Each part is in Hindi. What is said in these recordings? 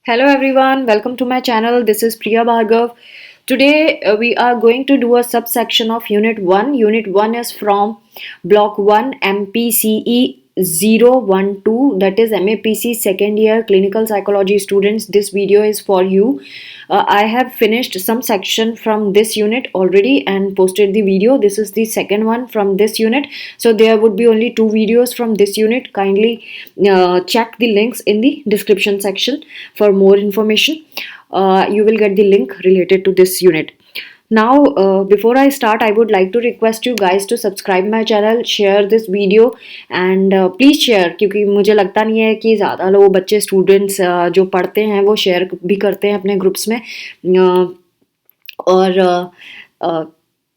Hello everyone, welcome to my channel. This is Priya Bhargav. Today we are going to do a subsection of Unit 1. Unit 1 is from Block 1 MPCE 012, that is MAPC second year clinical psychology students. This video is for you. I have finished some section from this unit already and posted the video. This is the second one from this unit. So there would be only two videos from this unit. Kindly check the links in the description section for more information. You will get the link related to this unit. Now, before I start, I would like to request you guys to subscribe my channel, share this video and please share, क्योंकि मुझे लगता नहीं है कि ज़्यादा लोग बच्चे स्टूडेंट्स जो पढ़ते हैं वो शेयर भी करते हैं अपने ग्रुप्स में और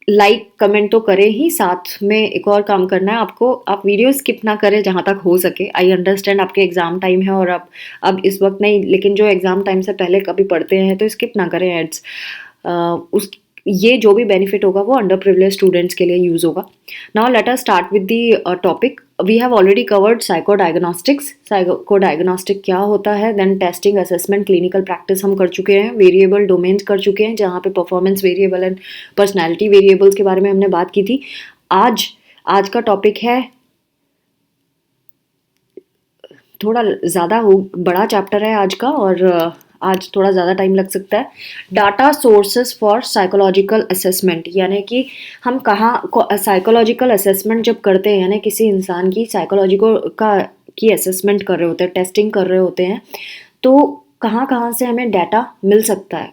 लाइक कमेंट तो करें ही, साथ में एक और काम करना है आपको, आप वीडियो स्किप ना करें जहाँ तक हो सके. आई अंडरस्टैंड आपके एग्ज़ाम टाइम है और आप अब इस वक्त नहीं, लेकिन जो एग्ज़ाम टाइम से पहले कभी पढ़ते हैं तो स्किप ना करें एड्स. उस ये जो भी बेनिफिट होगा वो अंडर प्रिविलेज स्टूडेंट्स के लिए यूज़ होगा. Now let us start with the topic. We have already covered psychodiagnostics. Psychodiagnostic क्या होता है, then testing, assessment, clinical practice हम कर चुके हैं, वेरिएबल डोमेन्स कर चुके हैं जहाँ पे performance variable and personality variables के बारे में हमने बात की थी. आज का टॉपिक है, थोड़ा ज़्यादा हो, बड़ा चैप्टर है आज का और आज थोड़ा ज़्यादा टाइम लग सकता है. Data sources for psychological assessment, यानी कि हम कहाँ साइकोलॉजिकल असेसमेंट जब करते हैं, यानी किसी इंसान की साइकोलॉजी को की असेसमेंट कर रहे होते हैं, टेस्टिंग कर रहे होते हैं, तो कहाँ कहाँ से हमें डाटा मिल सकता है,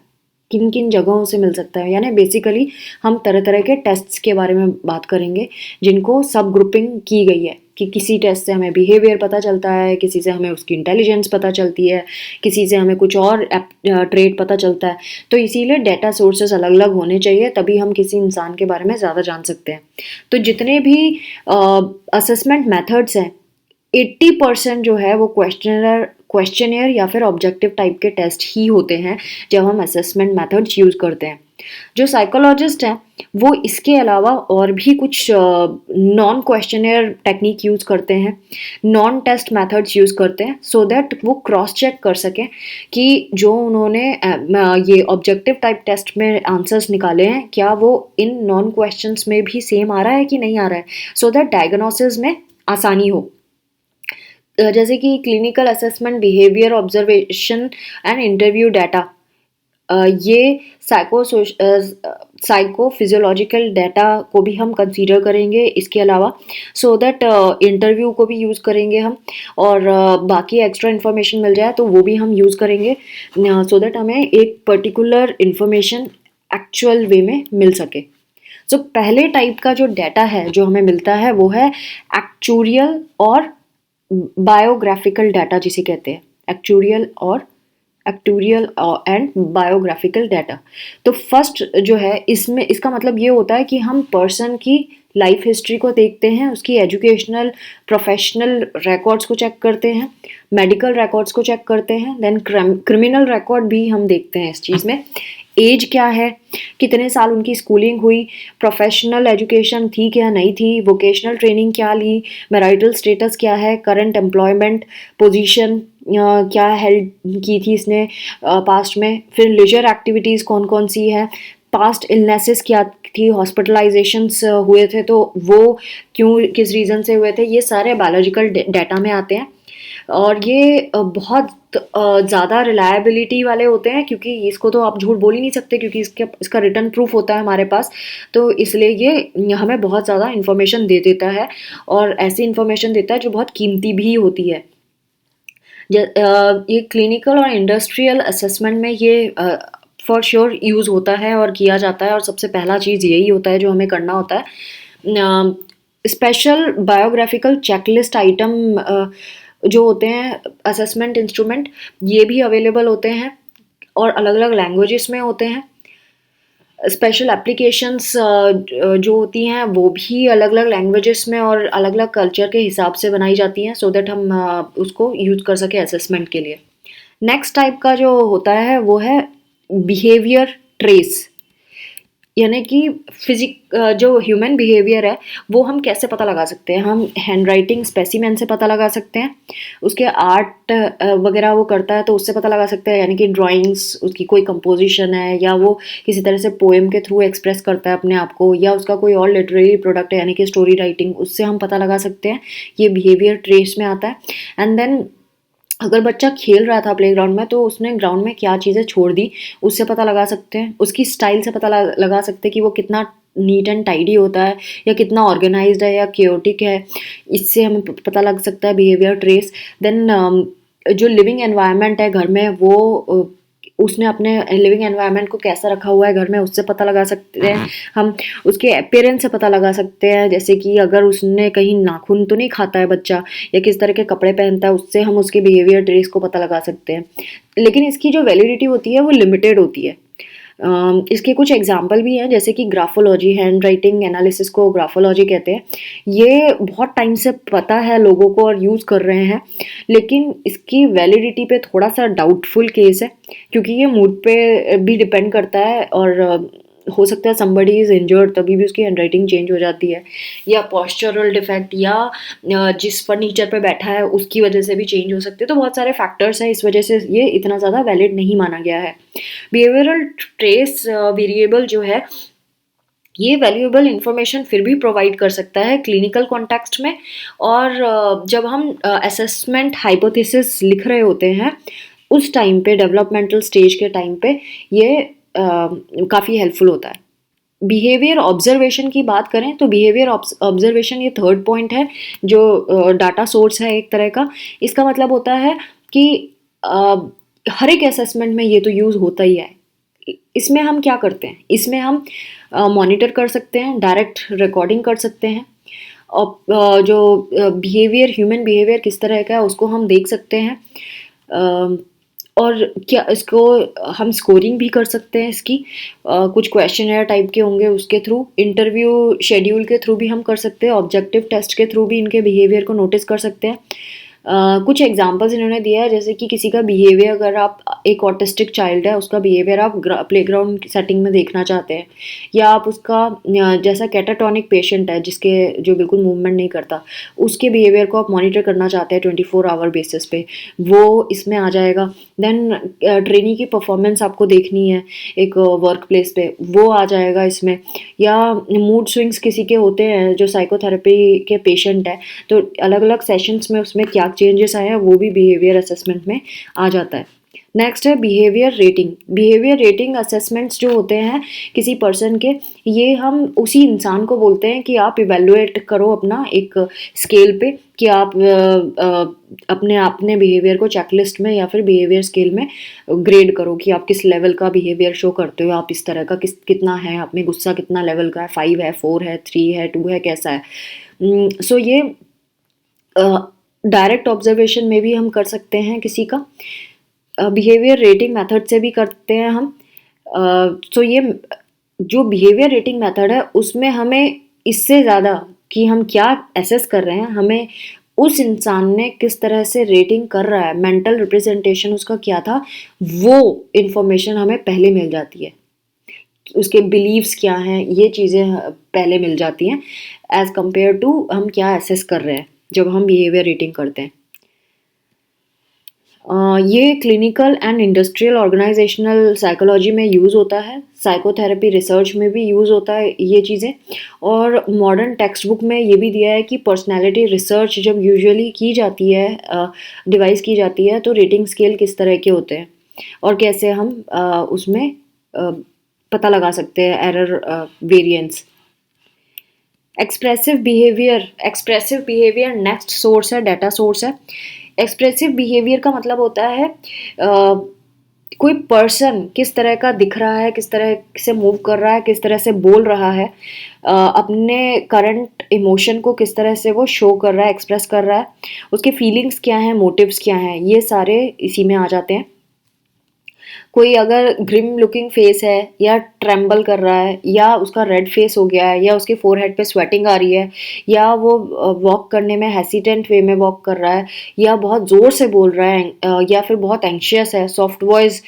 किन किन जगहों से मिल सकता है. यानी बेसिकली हम तरह तरह के टेस्ट्स के बारे में बात करेंगे जिनको सब ग्रुपिंग की गई है कि किसी टेस्ट से हमें बिहेवियर पता चलता है, किसी से हमें उसकी इंटेलिजेंस पता चलती है, किसी से हमें कुछ और ट्रेट पता चलता है. तो इसीलिए डाटा सोर्सेस अलग अलग होने चाहिए, तभी हम किसी इंसान के बारे में ज़्यादा जान सकते हैं. तो जितने भी असेसमेंट मेथड्स हैं, 80% जो है वो क्वेश्चनियर या फिर ऑब्जेक्टिव टाइप के टेस्ट ही होते हैं जब हम असेसमेंट मेथड्स यूज़ करते हैं. जो साइकोलॉजिस्ट हैं वो इसके अलावा और भी कुछ नॉन क्वेश्चनियर टेक्निक यूज़ करते हैं, नॉन टेस्ट मेथड्स यूज़ करते हैं, सो दैट वो क्रॉस चेक कर सकें कि जो उन्होंने ये ऑब्जेक्टिव टाइप टेस्ट में आंसर्स निकाले हैं क्या वो इन नॉन क्वेश्चंस में भी सेम आ रहा है कि नहीं आ रहा है, सो दैट डायग्नोसिस में आसानी हो. जैसे कि clinical assessment, behaviour observation and interview data, ये साइको फिजियोलॉजिकल डाटा को भी हम कंसीडर करेंगे इसके अलावा, सो दैट इंटरव्यू को भी यूज़ करेंगे हम, और बाकी एक्स्ट्रा इन्फॉर्मेशन मिल जाए तो वो भी हम यूज़ करेंगे, सो दैट हमें एक पर्टिकुलर इन्फॉर्मेशन एक्चुअल वे में मिल सके. सो पहले टाइप का जो डाटा है जो हमें मिलता है वो है एक्चुरियल और बायोग्राफिकल डाटा, जिसे कहते हैं एक्टूरियल एंड बायोग्राफिकल डाटा. तो फर्स्ट जो है इसमें, इसका मतलब ये होता है कि हम पर्सन की लाइफ हिस्ट्री को देखते हैं, उसकी एजुकेशनल प्रोफेशनल रिकॉर्ड्स को चेक करते हैं, मेडिकल रिकॉर्ड्स को चेक करते हैं, देन क्रिमिनल रिकॉर्ड भी हम देखते हैं इस चीज़ में. एज क्या है, कितने साल उनकी स्कूलिंग हुई, प्रोफेशनल एजुकेशन थी क्या नहीं थी, वोकेशनल ट्रेनिंग क्या ली, मैरिटल स्टेटस क्या है, करंट एम्प्लॉयमेंट पोजीशन क्या हेल्ड की थी इसने पास्ट में, फिर लेजर एक्टिविटीज़ कौन कौन सी है, पास्ट इलनेसेस क्या थी, हॉस्पिटलाइजेशन्स हुए थे तो वो क्यों, किस रीज़न से हुए थे, ये सारे बायोलॉजिकल डाटा में आते हैं. और ये बहुत ज़्यादा रिलायबिलिटी वाले होते हैं, क्योंकि इसको तो आप झूठ बोल ही नहीं सकते, क्योंकि इसका रिटर्न प्रूफ होता है हमारे पास, तो इसलिए ये हमें बहुत ज़्यादा इन्फॉर्मेशन दे देता है, और ऐसी इन्फॉर्मेशन देता है जो बहुत कीमती भी होती है. ये क्लिनिकल और इंडस्ट्रियल असेसमेंट में ये फॉर श्योर यूज़ होता है और किया जाता है, और सबसे पहला चीज़ यही होता है जो हमें करना होता है. स्पेशल बायोग्राफिकल चेकलिस्ट आइटम जो होते हैं, असेसमेंट इंस्ट्रूमेंट, ये भी अवेलेबल होते हैं और अलग अलग लैंग्वेजेस में होते हैं. स्पेशल एप्लीकेशंस जो होती हैं वो भी अलग अलग लैंग्वेजेस में और अलग अलग कल्चर के हिसाब से बनाई जाती हैं, सो दैट हम उसको यूज़ कर सके असेसमेंट के लिए. नेक्स्ट टाइप का जो होता है वो है बिहेवियर ट्रेस, यानी कि जो ह्यूमन बिहेवियर है वो हम कैसे पता लगा सकते हैं? हम हैंडराइटिंग स्पेसिमेन से पता लगा सकते हैं, उसके आर्ट वगैरह वो करता है तो उससे पता लगा सकते हैं, यानी कि ड्राइंग्स, उसकी कोई कंपोजिशन है या वो किसी तरह से पोएम के थ्रू एक्सप्रेस करता है अपने आप को, या उसका कोई और लिटरेरी प्रोडक्ट है यानी कि स्टोरी राइटिंग, उससे हम पता लगा सकते हैं। ये बिहेवियर ट्रेस में आता है। एंड देन अगर बच्चा खेल रहा था प्लेग्राउंड में तो उसने ग्राउंड में क्या चीज़ें छोड़ दी, उससे पता लगा सकते हैं। उसकी स्टाइल से पता लगा सकते हैं कि वो कितना नीट एंड टाइडी होता है या कितना ऑर्गेनाइज्ड है या क्योटिक है। इससे हमें पता लग सकता है बिहेवियर ट्रेस। देन जो लिविंग एनवायरनमेंट है घर में, वो उसने अपने लिविंग एनवायरनमेंट को कैसा रखा हुआ है घर में, उससे पता लगा सकते हैं हम। उसके अपीयरेंस से पता लगा सकते हैं, जैसे कि अगर उसने कहीं नाखून तो नहीं खाता है बच्चा, या किस तरह के कपड़े पहनता है, उससे हम उसके बिहेवियर ट्रेस को पता लगा सकते हैं। लेकिन इसकी जो वैलिडिटी होती है वो लिमिटेड होती है। इसके कुछ एग्जाम्पल भी हैं, जैसे कि ग्राफोलॉजी, हैंड राइटिंग एनालिसिस को ग्राफोलॉजी कहते हैं। ये बहुत टाइम से पता है लोगों को और यूज़ कर रहे हैं, लेकिन इसकी वैलिडिटी पे थोड़ा सा डाउटफुल केस है, क्योंकि ये मूड पे भी डिपेंड करता है। और हो सकता है समबडी इज़ इंजर्ड तभी भी उसकी हैंडराइटिंग चेंज हो जाती है, या पॉस्चरल डिफेक्ट, या जिस फर्नीचर पे बैठा है उसकी वजह से भी चेंज हो सकती है। तो बहुत सारे फैक्टर्स हैं, इस वजह से ये इतना ज़्यादा वैलिड नहीं माना गया है। बिहेवियरल ट्रेस वेरिएबल जो है, ये वैल्यूएबल इंफॉर्मेशन फिर भी प्रोवाइड कर सकता है क्लिनिकल कॉन्टेक्स्ट में। और जब हम असेसमेंट हाइपोथेसिस लिख रहे होते हैं उस टाइम पे, डेवलपमेंटल स्टेज के टाइम पे, ये काफ़ी हेल्पफुल होता है। बिहेवियर ऑब्जर्वेशन की बात करें तो बिहेवियर ऑब्जर्वेशन ये थर्ड पॉइंट है, जो डाटा सोर्स है एक तरह का। इसका मतलब होता है कि हर एक असेसमेंट में ये तो यूज़ होता ही है। इसमें हम क्या करते हैं, इसमें हम मॉनिटर कर सकते हैं, डायरेक्ट रिकॉर्डिंग कर सकते हैं, और जो बिहेवियर, ह्यूमन बिहेवियर किस तरह का है उसको हम देख सकते हैं। और क्या इसको हम स्कोरिंग भी कर सकते हैं इसकी, कुछ क्वेश्चन टाइप के होंगे उसके थ्रू, इंटरव्यू शेड्यूल के थ्रू भी हम कर सकते हैं, ऑब्जेक्टिव टेस्ट के थ्रू भी इनके बिहेवियर को नोटिस कर सकते हैं। कुछ एग्जांपल्स इन्होंने दिया है, जैसे कि किसी का बिहेवियर, अगर आप एक ऑटिस्टिक चाइल्ड है उसका बिहेवियर आप प्लेग्राउंड सेटिंग में देखना चाहते हैं, या आप उसका जैसा कैटाटोनिक पेशेंट है जिसके जो बिल्कुल मूवमेंट नहीं करता, उसके बिहेवियर को आप मॉनिटर करना चाहते हैं 24 आवर बेसिस पे, वो इसमें आ जाएगा। देन ट्रेनी की परफॉर्मेंस आपको देखनी है एक वर्क प्लेस पे, वो आ जाएगा इसमें। या मूड स्विंग्स किसी के होते हैं जो साइकोथेरेपी के पेशेंट है, तो अलग अलग सेशंस में उसमें क्या चेंजेस आए हैं वो भी बिहेवियर असेसमेंट में आ जाता है। नेक्स्ट है behaviour rating. Behaviour rating assessments जो होते हैं किसी पर्सन के, ये हम उसी इंसान को बोलते हैं कि आप इवेलुएट करो अपना एक स्केल पे, कि आप अपने अपने बिहेवियर को चेकलिस्ट में या फिर बिहेवियर स्केल में ग्रेड करो कि आप किस लेवल का बिहेवियर शो करते हो, आप इस तरह का कितना है, आप में गुस्सा कितना लेवल का है, 5 है, 4 है, 3 है, 2 है, कैसा है। सो ये डायरेक्ट ऑब्जर्वेशन में भी हम कर सकते हैं किसी का, बिहेवियर रेटिंग मेथड से भी करते हैं हम। सो ये जो बिहेवियर रेटिंग मेथड है उसमें हमें इससे ज़्यादा कि हम क्या एसेस कर रहे हैं, हमें उस इंसान ने किस तरह से रेटिंग कर रहा है, मेंटल रिप्रेजेंटेशन उसका क्या था, वो इन्फॉर्मेशन हमें पहले मिल जाती है। उसके बिलीव्स क्या हैं, ये चीज़ें पहले मिल जाती हैं एज़ कम्पेयर टू हम क्या एसेस कर रहे हैं जब हम बिहेवियर रेटिंग करते हैं। ये clinical and industrial organisational psychology में यूज़ होता है, साइकोथेरेपी रिसर्च में भी यूज़ होता है ये चीज़ें। और मॉडर्न टेक्स्ट बुक में ये भी दिया है कि पर्सनैलिटी रिसर्च जब यूजुअली की जाती है, डिवाइस की जाती है, तो रेटिंग स्केल किस तरह के होते हैं और कैसे हम उसमें पता लगा सकते हैं error variance. Expressive behaviour next source है, डाटा सोर्स है। एक्सप्रेसिव बिहेवियर का मतलब होता है कोई पर्सन किस तरह का दिख रहा है, किस तरह से मूव कर रहा है, किस तरह से बोल रहा है, अपने करंट इमोशन को किस तरह से वो शो कर रहा है, एक्सप्रेस कर रहा है, उसके फीलिंग्स क्या हैं, मोटिव्स क्या हैं, ये सारे इसी में आ जाते हैं। कोई अगर ग्रिम लुकिंग फेस है, या ट्रेम्बल कर रहा है, या उसका रेड फेस हो गया है, या उसके फोरहेड पे स्वेटिंग आ रही है, या वो वॉक करने में हेसिटेंट वे में वॉक कर रहा है, या बहुत ज़ोर से बोल रहा है, या फिर बहुत एंशियस है, soft voice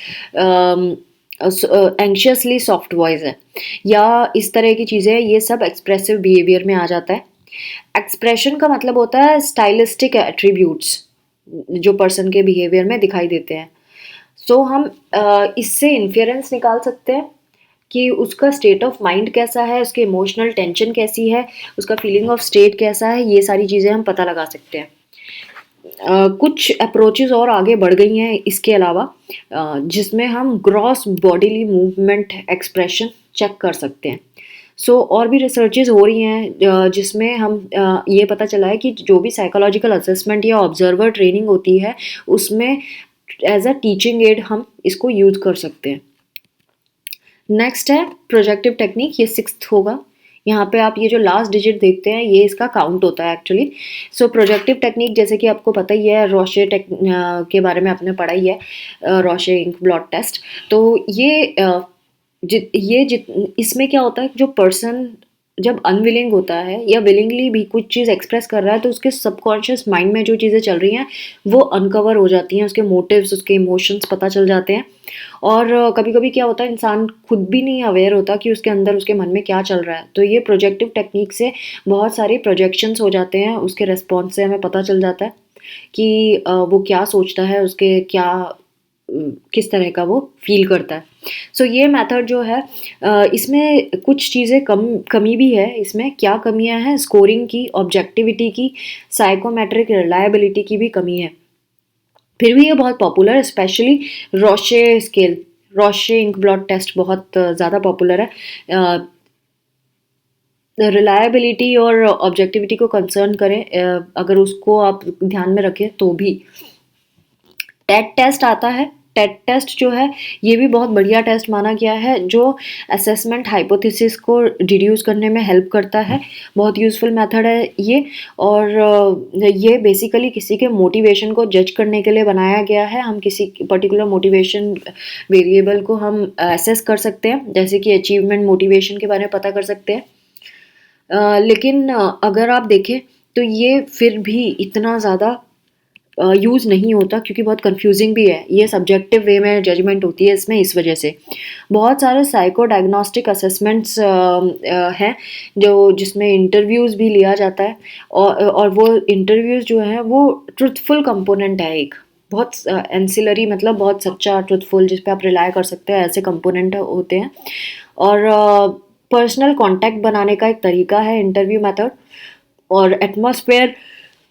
anxiously soft voice है, या इस तरह की चीज़ें, ये सब एक्सप्रेसिव बिहेवियर में आ जाता है। एक्सप्रेशन का मतलब होता है स्टाइलिस्टिक एट्रीब्यूट्स जो पर्सन के बिहेवियर में दिखाई देते हैं। सो हम इससे इन्फेरेंस निकाल सकते हैं कि उसका स्टेट ऑफ माइंड कैसा है, उसकी इमोशनल टेंशन कैसी है, उसका फीलिंग ऑफ स्टेट कैसा है, ये सारी चीज़ें हम पता लगा सकते हैं। कुछ अप्रोचेस और आगे बढ़ गई हैं इसके अलावा, जिसमें हम gross bodily movement expression check कर सकते हैं। और भी रिसर्चेस हो रही हैं जिसमें हम ये पता चला है कि जो भी साइकोलॉजिकल असेसमेंट या ऑब्जर्वर ट्रेनिंग होती है, उसमें एज अ टीचिंग एड हम इसको यूज़ कर सकते हैं। नेक्स्ट है प्रोजेक्टिव टेक्निक, ये 6th होगा। यहाँ पे आप ये जो लास्ट डिजिट देखते हैं, ये इसका काउंट होता है एक्चुअली। प्रोजेक्टिव टेक्निक जैसे कि आपको पता ही है, रोशे के बारे में आपने पढ़ा ही है, रोशे इंक ब्लॉट टेस्ट। तो इसमें क्या होता है, जो पर्सन जब अनविलिंग होता है या विलिंगली भी कुछ चीज़ एक्सप्रेस कर रहा है, तो उसके सबकॉन्शियस माइंड में जो चीज़ें चल रही हैं वो अनकवर हो जाती हैं, उसके मोटिव्स, उसके इमोशंस पता चल जाते हैं। और कभी कभी क्या होता है, इंसान खुद भी नहीं अवेयर होता कि उसके अंदर, उसके मन में क्या चल रहा है। तो ये प्रोजेक्टिव टेक्निक से बहुत सारे प्रोजेक्शंस हो जाते हैं, उसके रिस्पॉन्स से हमें पता चल जाता है कि वो क्या सोचता है, उसके क्या किस तरह का वो फील करता है। ये मेथड जो है, इसमें कुछ चीज़ें कमी भी है। इसमें क्या कमियां हैं, स्कोरिंग की, ऑब्जेक्टिविटी की, साइकोमेट्रिक रिलायबिलिटी की भी कमी है। फिर भी ये बहुत popular, specially Rorschach scale, Rorschach ink blot test बहुत ज़्यादा पॉपुलर है। रिलायबिलिटी और ऑब्जेक्टिविटी को कंसर्न करें, अगर उसको आप ध्यान में रखें तो भी। टेट टेस्ट आता है। टेट टेस्ट जो है, ये भी बहुत बढ़िया टेस्ट माना गया है, जो असेसमेंट हाइपोथेसिस को डिड्यूस करने में हेल्प करता है। बहुत यूज़फुल मेथड है ये। और ये बेसिकली किसी के मोटिवेशन को जज करने के लिए बनाया गया है। हम किसी पर्टिकुलर मोटिवेशन वेरिएबल को हम असेस कर सकते हैं, जैसे कि अचीवमेंट मोटिवेशन के बारे में पता कर सकते हैं। लेकिन अगर आप देखें तो ये फिर भी इतना ज़्यादा यूज़ नहीं होता, क्योंकि बहुत कंफ्यूजिंग भी है। ये सब्जेक्टिव वे में जजमेंट होती है इसमें, इस वजह से। बहुत सारे साइको डायग्नोस्टिक असेसमेंट्स हैं जिसमें इंटरव्यूज़ भी लिया जाता है, और वो इंटरव्यूज़ जो है वो ट्रुथफुल कंपोनेंट है एक, बहुत एंसिलरी, मतलब बहुत सच्चा, ट्रुथफुल, जिस पे आप रिलाय कर सकते हैं, ऐसे कंपोनेंट होते हैं। और पर्सनल कांटेक्ट बनाने का एक तरीका है इंटरव्यू मेथड। और एटमॉस्फेयर,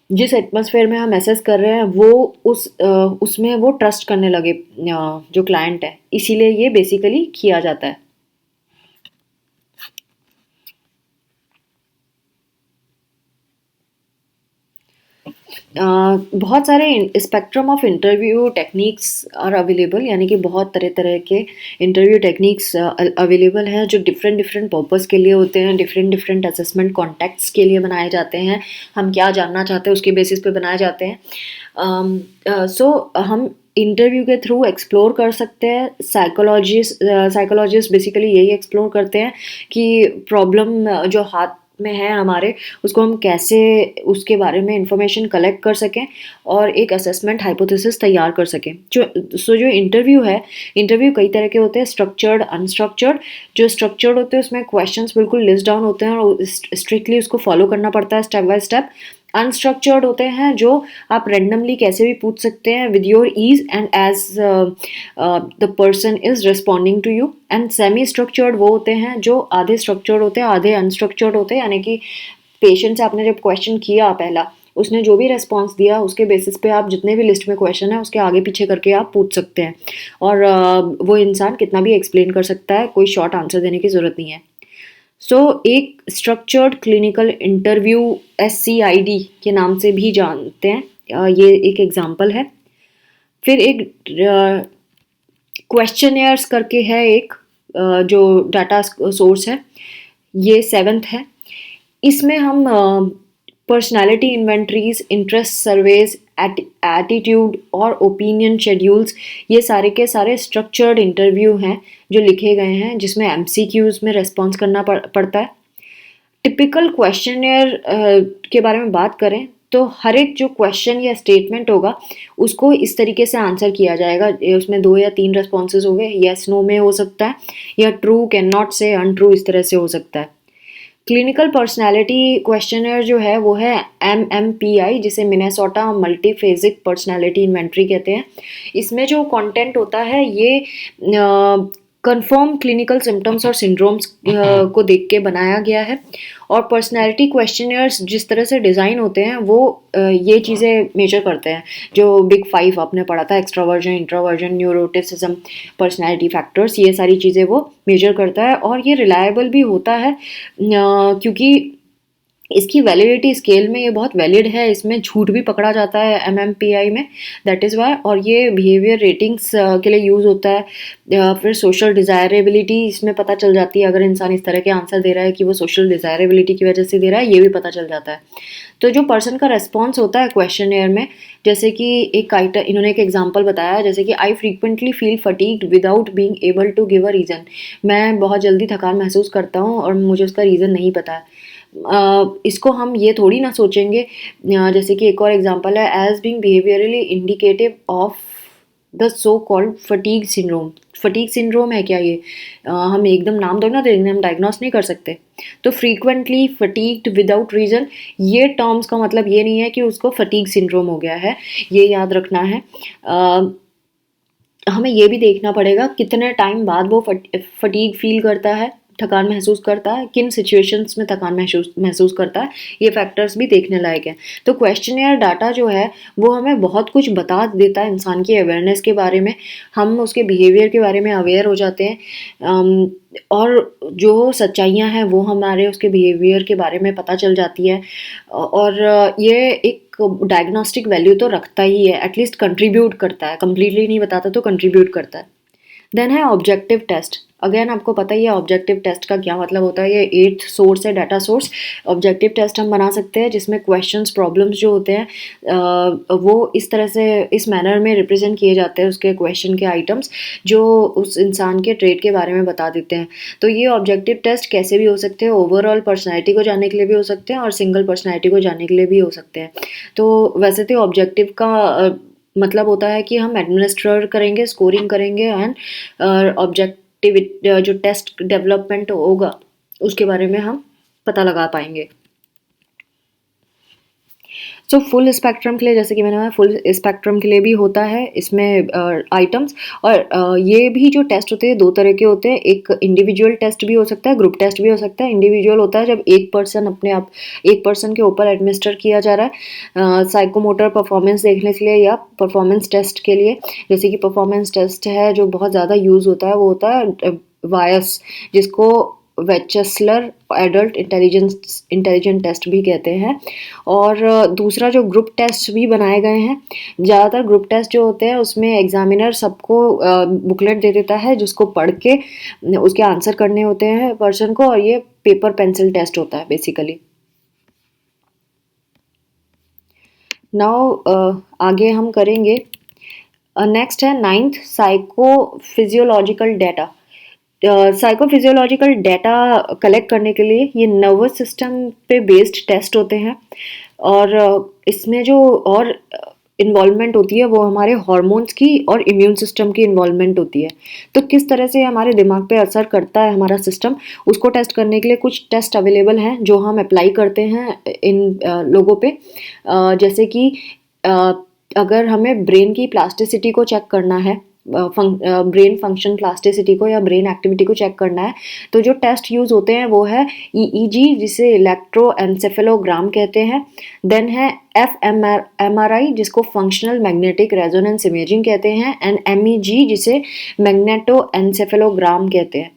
जिस एटमॉस्फेयर में हम एसेस कर रहे हैं, वो उसमें वो ट्रस्ट करने लगे जो क्लाइंट है, इसीलिए ये बेसिकली किया जाता है। बहुत सारे spectrum of interview techniques are available, यानी कि बहुत तरह तरह के इंटरव्यू टेक्निक्स अवेलेबल हैं, जो डिफरेंट डिफरेंट पर्पस के लिए होते हैं, डिफरेंट डिफरेंट असेसमेंट कॉन्टेक्ट्स के लिए बनाए जाते हैं। हम क्या जानना चाहते हैं उसके बेसिस पे बनाए जाते हैं। हम इंटरव्यू के थ्रू एक्सप्लोर कर सकते हैं। साइकोलॉजिस्ट बेसिकली यही एक्सप्लोर करते हैं कि प्रॉब्लम जो हाथ में है हमारे, उसको हम कैसे उसके बारे में इंफॉर्मेशन कलेक्ट कर सकें और एक असेसमेंट हाइपोथेसिस तैयार कर सकें। जो इंटरव्यू है, इंटरव्यू कई तरह के होते हैं, स्ट्रक्चर्ड, अनस्ट्रक्चर्ड। जो स्ट्रक्चर्ड होते हैं उसमें क्वेश्चंस बिल्कुल लिस्ट डाउन होते हैं और स्ट्रिक्टली उसको फॉलो करना पड़ता है स्टेप बाय स्टेप। अनस्ट्रक्चर्ड होते हैं जो आप रेंडमली कैसे भी पूछ सकते हैं with your ease and as the person is responding to you. And semi structured वो होते हैं जो आधे स्ट्रक्चर्ड होते हैं, आधे अनस्ट्रक्चर्ड होते हैं, यानी कि पेशेंट से आपने जब क्वेश्चन किया पहला, उसने जो भी रेस्पॉन्स दिया उसके बेसिस पे आप जितने भी लिस्ट में क्वेश्चन है उसके आगे पीछे करके आप पूछ सकते हैं, और वो इंसान कितना भी एक्सप्लेन कर सकता है, कोई शॉर्ट आंसर देने की ज़रूरत नहीं है। एक स्ट्रक्चर्ड क्लिनिकल इंटरव्यू, SCID के नाम से भी जानते हैं, ये एक एग्जाम्पल है। फिर एक क्वेश्चनियर्स करके है एक, जो डाटा सोर्स है, ये 7th है। इसमें हम personality inventories, interest surveys, attitude और ओपिनियन शेड्यूल्स, ये सारे के सारे स्ट्रक्चर्ड इंटरव्यू हैं जो लिखे गए हैं, जिसमें MCQs में रेस्पॉन्स करना पड़ता है। टिपिकल क्वेश्चनियर के बारे में बात करें तो हर एक जो क्वेश्चन या स्टेटमेंट होगा उसको इस तरीके से आंसर किया जाएगा। उसमें 2 या 3 रिस्पॉन्सेज हो गए, येस नो में हो सकता है, या ट्रू, कैन नॉट से, अनट्रू, इस तरह से हो सकता है। क्लिनिकल पर्सनालिटी क्वेश्चनर जो है वो है MMPI, जिसे मिनेसोटा मल्टीफेजिक पर्सनालिटी इन्वेंट्री कहते हैं। इसमें जो कंटेंट होता है ये कंफर्म क्लिनिकल सिम्टम्स और सिंड्रोम्स को देख के बनाया गया है। और पर्सनैलिटी क्वेश्चनर्स जिस तरह से डिज़ाइन होते हैं वो ये चीज़ें मेजर करते हैं, जो Big 5 आपने पढ़ा था, extraversion, introversion, neuroticism, personality factors, ये सारी चीज़ें वो मेजर करता है। और ये रिलायबल भी होता है क्योंकि इसकी वैलिडिटी स्केल में ये बहुत वैलिड है, इसमें झूठ भी पकड़ा जाता है MMPI में, दैट इज़ वाई। और ये बिहेवियर रेटिंग्स के लिए यूज़ होता है। फिर सोशल डिज़ायरेबिलिटी इसमें पता चल जाती है, अगर इंसान इस तरह के आंसर दे रहा है कि वो सोशल डिज़ायरेबिलिटी की वजह से दे रहा है, ये भी पता चल जाता है। तो जो पर्सन का रेस्पॉन्स होता है क्वेश्चन में, जैसे कि इन्होंने एक एग्जाम्पल बताया, जैसे कि I frequently feel fatigued without being able to give a reason. मैं बहुत जल्दी थकान महसूस करता हूँ और मुझे उसका रीज़न नहीं पता है। इसको हम ये थोड़ी ना सोचेंगे। जैसे कि एक और एग्जांपल है, as being behaviourally indicative of the so called fatigue syndrome. Fatigue syndrome है क्या ये? हम एकदम नाम दो ना, तो हम डायग्नोस नहीं कर सकते। तो फ्रीक्वेंटली फटीग्ड विदाउट रीज़न, ये टर्म्स का मतलब ये नहीं है कि उसको फटीग सिंड्रोम हो गया है, ये याद रखना है। हमें ये भी देखना पड़ेगा कितने टाइम बाद वो फटीग फील करता है, थकान महसूस करता है, किन सिचुएशंस में थकान महसूस करता है, ये फैक्टर्स भी देखने लायक है। तो क्वेश्चनियर डाटा जो है वो हमें बहुत कुछ बता देता है इंसान की अवेयरनेस के बारे में, हम उसके बिहेवियर के बारे में अवेयर हो जाते हैं, और जो सच्चाइयाँ हैं वो हमारे उसके बिहेवियर के बारे में पता चल जाती है। और ये एक डायग्नोस्टिक वैल्यू तो रखता ही है, एटलीस्ट कंट्रीब्यूट करता है, कम्प्लीटली नहीं बताता तो कंट्रीब्यूट करता है। देन है ऑब्जेक्टिव टेस्ट। अगेन आपको पता ही है ऑब्जेक्टिव टेस्ट का क्या मतलब होता है, ये 8th सोर्स है, डाटा सोर्स। ऑब्जेक्टिव टेस्ट हम बना सकते हैं जिसमें क्वेश्चंस, प्रॉब्लम्स जो होते हैं वो इस तरह से, इस मैनर में रिप्रेजेंट किए जाते हैं, उसके क्वेश्चन के आइटम्स जो उस इंसान के ट्रेट के बारे में बता देते हैं। तो ये ऑब्जेक्टिव टेस्ट कैसे भी हो सकते हैं, ओवरऑल पर्सनैलिटी को जानने के लिए भी हो सकते हैं और सिंगल पर्सनैलिटी को जानने के लिए भी हो सकते हैं। तो वैसे तो ऑब्जेक्टिव का मतलब होता है कि हम एडमिनिस्ट्रेट करेंगे, स्कोरिंग करेंगे, एंड ऑब्जेक्टिव जो टेस्ट डेवलपमेंट होगा उसके बारे में हम पता लगा पाएंगे। सो फुल स्पेक्ट्रम के लिए, जैसे कि मैंने कहा, फुल स्पेक्ट्रम के लिए भी होता है इसमें आइटम्स। और ये भी जो टेस्ट होते हैं 2 तरह के होते हैं, एक इंडिविजुअल टेस्ट भी हो सकता है, ग्रुप टेस्ट भी हो सकता है। इंडिविजुअल होता है जब एक पर्सन के ऊपर एडमिनिस्टर किया जा रहा है साइकोमोटर परफॉर्मेंस देखने के लिए या परफॉर्मेंस टेस्ट के लिए। जैसे कि परफॉर्मेंस टेस्ट है जो बहुत ज़्यादा यूज़ होता है, वो होता है वायस, जिसको वेचेसलर एडल्ट इंटेलिजेंट टेस्ट भी कहते हैं। और दूसरा जो ग्रुप टेस्ट भी बनाए गए हैं, ज़्यादातर ग्रुप टेस्ट जो होते हैं उसमें एग्जामिनर सबको बुकलेट दे देता है जिसको पढ़ के उसके आंसर करने होते हैं पर्सन को, और ये पेपर पेंसिल टेस्ट होता है बेसिकली। नाउ आगे हम करेंगे, नेक्स्ट है 9th psychophysiological data. Psychophysiological data collect करने के लिए ये नर्वस सिस्टम पे बेस्ड टेस्ट होते हैं। और इसमें जो और इन्वॉल्वमेंट होती है वो हमारे हार्मोन्स की और इम्यून सिस्टम की इन्वॉल्वमेंट होती है। तो किस तरह से हमारे दिमाग पे असर करता है हमारा सिस्टम, उसको टेस्ट करने के लिए कुछ टेस्ट अवेलेबल हैं जो हम अप्लाई करते हैं इन लोगों पे। जैसे कि अगर हमें ब्रेन की प्लास्टिसिटी को चेक करना है, ब्रेन फंक्शन प्लास्टिसिटी को या ब्रेन एक्टिविटी को चेक करना है, तो जो टेस्ट यूज़ होते हैं वो है EEG, जिसे इलेक्ट्रोएन्सेफेलोग्राम कहते हैं। देन है fMRI, जिसको फंक्शनल मैग्नेटिक रेजोनेंस इमेजिंग कहते हैं, एंड MEG, जिसे मैग्नेटोएन्सेफेलोग्राम कहते हैं।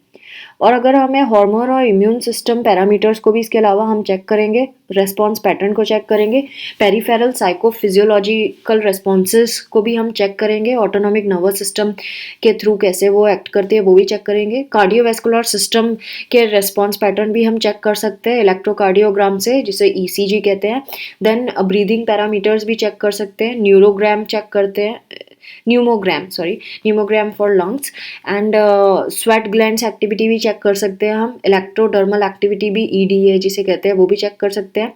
और अगर हमें हार्मोन और इम्यून सिस्टम पैरामीटर्स को भी इसके अलावा हम चेक करेंगे, रेस्पॉन्स पैटर्न को चेक करेंगे, पेरिफेरल साइकोफिजियोलॉजिकल रेस्पॉन्सेस को भी हम चेक करेंगे, ऑटोनॉमिक नर्वस सिस्टम के थ्रू कैसे वो एक्ट करती है वो भी चेक करेंगे, कार्डियोवैस्कुलर सिस्टम के रेस्पॉन्स पैटर्न भी हम चेक कर सकते हैं इलेक्ट्रोकार्डियोग्राम से, जिसे ECG कहते हैं। देन ब्रीदिंग पैरामीटर्स भी चेक कर सकते हैं, न्यूरोग्राम चेक करते हैं, pneumogram for lungs and sweat glands activity भी चेक कर सकते हैं हम। इलेक्ट्रोडर्मल एक्टिविटी भी EDA जिसे कहते हैं वो भी चेक कर सकते हैं।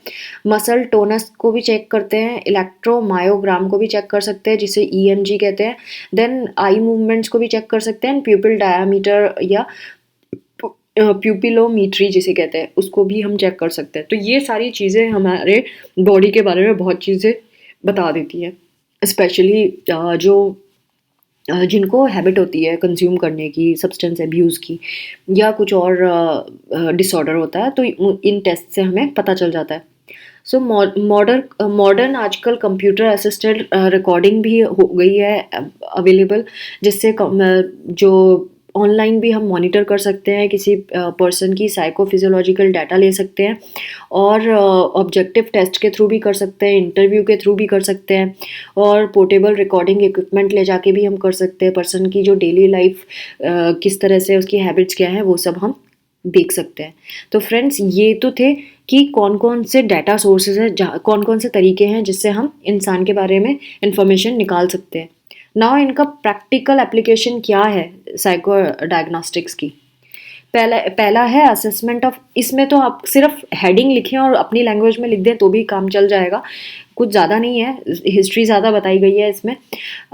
मसल टोनस को भी चेक करते हैं। इलेक्ट्रोमायोग्राम को भी चेक कर सकते हैं जिसे EMG कहते हैं। देन आई मूवमेंट्स को भी चेक कर सकते हैं। प्यूपिल डायामीटर या प्यूपिलोमीट्री जिसे कहते हैं उसको भी हम चेक कर सकते हैं। तो ये सारी चीज़ें हमारे बॉडी के बारे में बहुत चीज़ें बता देती है। स्पेशली जो जिनको हैबिट होती है कंज्यूम करने की, सब्सटेंस अब्यूज़ की या कुछ और डिसऑर्डर होता है, तो इन टेस्ट से हमें पता चल जाता है। सो मॉडर्न आजकल कंप्यूटर असिस्टेड रिकॉर्डिंग भी हो गई है अवेलेबल, जिससे जो ऑनलाइन भी हम मॉनिटर कर सकते हैं, किसी पर्सन की साइकोफिजियोलॉजिकल डाटा ले सकते हैं और ऑब्जेक्टिव टेस्ट के थ्रू भी कर सकते हैं, इंटरव्यू के थ्रू भी कर सकते हैं और पोर्टेबल रिकॉर्डिंग इक्विपमेंट ले जाके भी हम कर सकते हैं। पर्सन की जो डेली लाइफ किस तरह से, उसकी हैबिट्स क्या है, वो सब हम देख सकते हैं। तो फ्रेंड्स, ये तो थे कि कौन कौन से डाटा सोर्सेज हैं, कौन कौन से तरीके हैं जिससे हम इंसान के बारे में इंफॉर्मेशन निकाल सकते हैं। नाउ इनका प्रैक्टिकल एप्लीकेशन क्या है साइको डायग्नोस्टिक्स की। पहला है असेसमेंट ऑफ। इसमें तो आप सिर्फ हेडिंग लिखें और अपनी लैंग्वेज में लिख दें तो भी काम चल जाएगा, कुछ ज़्यादा नहीं है, हिस्ट्री ज़्यादा बताई गई है इसमें।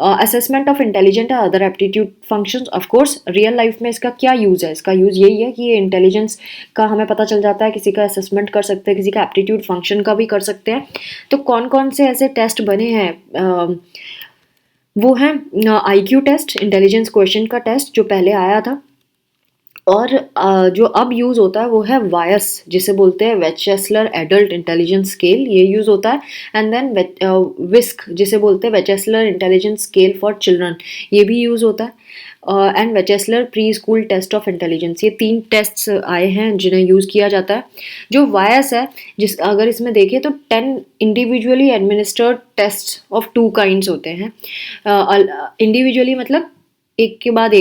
असेसमेंट ऑफ इंटेलिजेंट और other aptitude functions. Of course real life में इसका क्या यूज़ है? इसका यूज़ यही है कि ये इंटेलिजेंस का हमें पता चल जाता है, किसी का असेसमेंट कर सकते हैं, किसी का एप्टीट्यूड फंक्शन का भी कर सकते हैं। तो कौन कौन से ऐसे टेस्ट बने हैं, वो हैं IQ टेस्ट, इंटेलिजेंस क्वेश्चन का टेस्ट जो पहले आया था, और जो अब यूज़ होता है वो है वायस, जिसे बोलते हैं वेचेसलर एडल्ट इंटेलिजेंस स्केल, ये यूज़ होता है। एंड देन विस्क, जिसे बोलते हैं Wechsler intelligence scale for children, ये भी यूज़ होता है। And Wechsler preschool test of intelligence, ये 3 टेस्ट्स आए हैं जिन्हें यूज़ किया जाता है। जो वायस है, जिस अगर इसमें देखें तो 10 individually administered test of 2 kinds होते हैं। इंडिविजुअली मतलब एक के बाद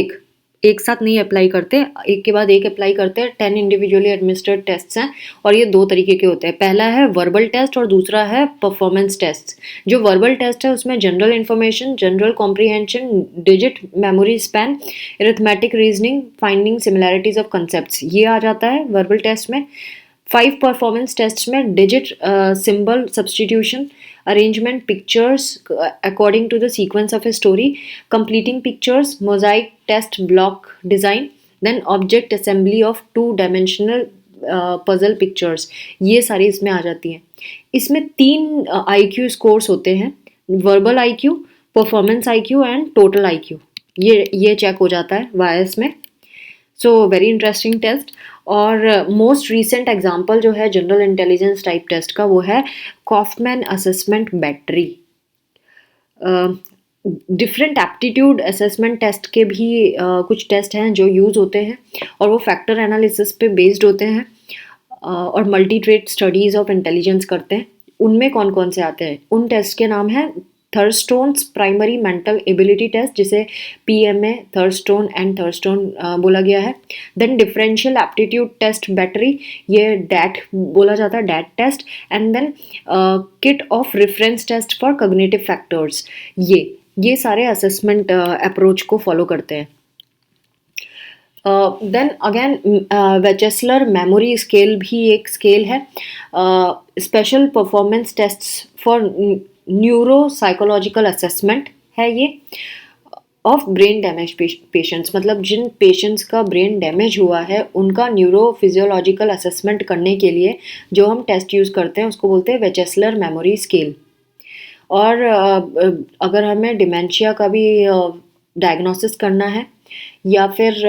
एक साथ नहीं अप्लाई करते, एक के बाद एक अप्लाई करते हैं। 10 इंडिविजुअली एडमिनिस्टर्ड टेस्ट हैं और ये 2 तरीके के होते हैं। पहला है वर्बल टेस्ट और दूसरा है परफॉर्मेंस टेस्ट। जो वर्बल टेस्ट है उसमें general information, general comprehension, digit memory span, arithmetic reasoning, finding similarities of concepts, ये आ जाता है वर्बल टेस्ट में। 5 परफॉर्मेंस टेस्ट में digit symbol substitution, arrangement pictures according to the sequence of a story, completing pictures, mosaic test block design, then object assembly of 2-dimensional puzzle pictures, ये सारी इसमें आ जाती हैं। इसमें 3 IQ स्कोर्स होते हैं, verbal IQ, performance IQ and total IQ, ये चेक हो जाता है वायस में। So very interesting test. और मोस्ट रीसेंट एग्जांपल जो है जनरल इंटेलिजेंस टाइप टेस्ट का, वो है Kaufman assessment battery. Different aptitude assessment test के भी कुछ टेस्ट हैं जो यूज़ होते हैं और वो फैक्टर एनालिसिस पे बेस्ड होते हैं और multi trait studies of intelligence करते हैं। उनमें कौन कौन से आते हैं? उन टेस्ट के नाम हैं Thurstone's primary mental ability test, जिसे PMA थर्स्टोन एंड थर्स्टोन बोला गया है। Then differential aptitude test battery, ये डैट बोला जाता है, DAT test. And then kit of reference test for cognitive factors, ये सारे असेसमेंट अप्रोच को फॉलो करते हैं। Then again Wechsler memory scale भी एक स्केल है। Special performance tests for neuropsychological assessment है ये ऑफ ब्रेन डैमेज पेशेंट्स, मतलब जिन पेशेंट्स का ब्रेन डैमेज हुआ है उनका न्यूरो फिजियोलॉजिकल असेसमेंट करने के लिए जो हम टेस्ट यूज़ करते हैं उसको बोलते हैं वेचेसलर मेमोरी स्केल। और अगर हमें डिमेंशिया का भी डायग्नोसिस करना है या फिर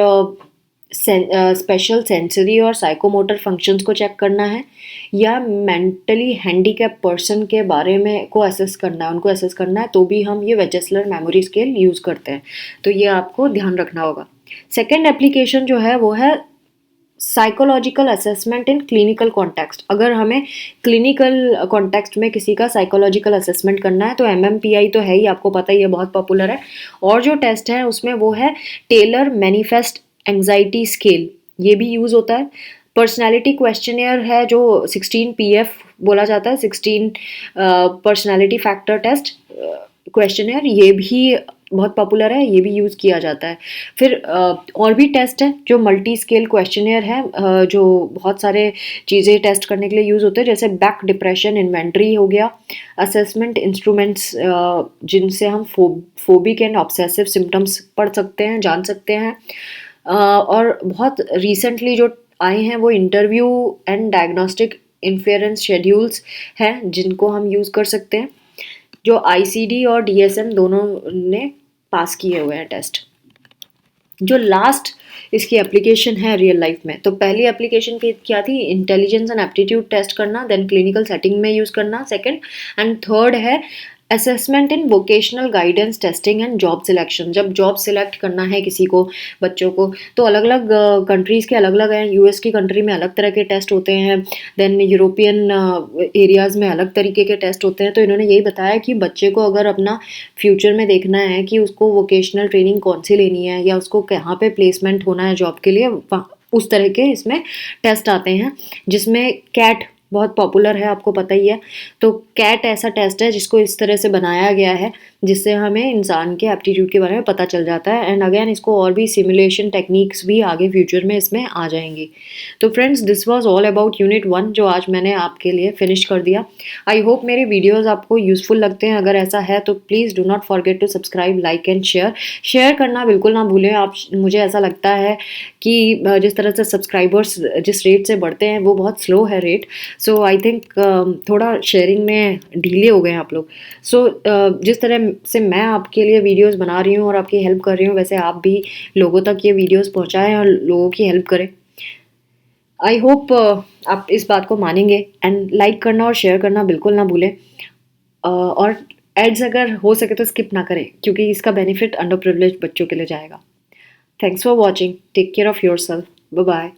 स्पेशल सेंसरी और साइकोमोटर फंक्शंस को चेक करना है या मेंटली हैंडीकैप पर्सन के बारे में को असेस करना है, उनको असेस करना है, तो भी हम ये वेचेसलर मेमोरी स्केल यूज़ करते हैं। तो ये आपको ध्यान रखना होगा। सेकेंड एप्लीकेशन जो है वो है psychological assessment in clinical context. अगर हमें क्लिनिकल कॉन्टेक्स्ट में किसी का साइकोलॉजिकल असेसमेंट करना है तो MMPI तो है ही, आपको पता ही है, बहुत पॉपुलर है। और जो टेस्ट है उसमें वो है टेलर मैनिफेस्ट एंग्जाइटी स्केल, ये भी यूज़ होता है। पर्सनालिटी क्वेश्चनियर है जो 16 PF बोला जाता है, 16 पर्सनालिटी फैक्टर टेस्ट क्वेश्चनियर, ये भी बहुत पॉपुलर है, ये भी यूज़ किया जाता है। फिर और भी टेस्ट है जो मल्टी स्केल क्वेश्चनियर है, जो बहुत सारे चीज़ें टेस्ट करने के लिए यूज़ होते हैं, जैसे बैक डिप्रेशन इन्वेंट्री हो गया, असेसमेंट इंस्ट्रूमेंट्स जिनसे हम फोबिक एंड ऑब्सेसिव सिम्टम्स पढ़ सकते हैं, जान सकते हैं। और बहुत रिसेंटली जो आए हैं वो interview and diagnostic inference schedules हैं जिनको हम यूज़ कर सकते हैं, जो आईसीडी और डीएसएम दोनों ने पास किए हुए हैं टेस्ट। जो लास्ट इसकी एप्लीकेशन है रियल लाइफ में, तो पहली एप्लीकेशन क्या थी, इंटेलिजेंस एंड एप्टीट्यूड टेस्ट करना, देन क्लिनिकल सेटिंग में यूज़ करना सेकंड, एंड थर्ड है assessment in vocational guidance testing and job selection. जब जॉब सिलेक्ट करना है किसी को, बच्चों को, तो अलग अलग कंट्रीज़ के अलग अलग हैं, यूएस की कंट्री में अलग तरह के टेस्ट होते हैं, देन यूरोपियन एरियाज़ में अलग तरीके के टेस्ट होते हैं। तो इन्होंने यही बताया कि बच्चे को अगर अपना फ्यूचर में देखना है कि उसको वोकेशनल ट्रेनिंग कौन सी लेनी है या उसको कहाँ पे प्लेसमेंट होना है जॉब के लिए, उस तरह के इसमें टेस्ट आते हैं, जिसमें कैट बहुत पॉपुलर है, आपको पता ही है। तो कैट ऐसा टेस्ट है जिसको इस तरह से बनाया गया है जिससे हमें इंसान के एप्टीट्यूड के बारे में पता चल जाता है। एंड अगेन इसको और भी सिमुलेशन टेक्निक्स भी आगे फ्यूचर में इसमें आ जाएंगी। तो friends, this was all about unit 1 जो आज मैंने आपके लिए फिनिश कर दिया। आई होप मेरे वीडियोज़ आपको यूज़फुल लगते हैं। अगर ऐसा है तो please do not forget to subscribe, like and share करना बिल्कुल ना भूलें आप। मुझे ऐसा लगता है कि जिस तरह से सब्सक्राइबर्स जिस रेट से बढ़ते हैं वो बहुत स्लो है रेट। सो आई थिंक थोड़ा शेयरिंग में ढीले हो गए हैं आप लोग। सो जिस तरह से मैं आपके लिए वीडियोस बना रही हूँ और आपकी हेल्प कर रही हूँ, वैसे आप भी लोगों तक ये वीडियोस पहुँचाएं और लोगों की हेल्प करें। आई होप आप इस बात को मानेंगे, एंड लाइक करना और शेयर करना बिल्कुल ना भूलें। और एड्स अगर हो सके तो स्किप ना करें, क्योंकि इसका बेनिफिट अंडर प्रिविलेज बच्चों के लिए जाएगा। Thanks for watching, take care of yourself, bye bye.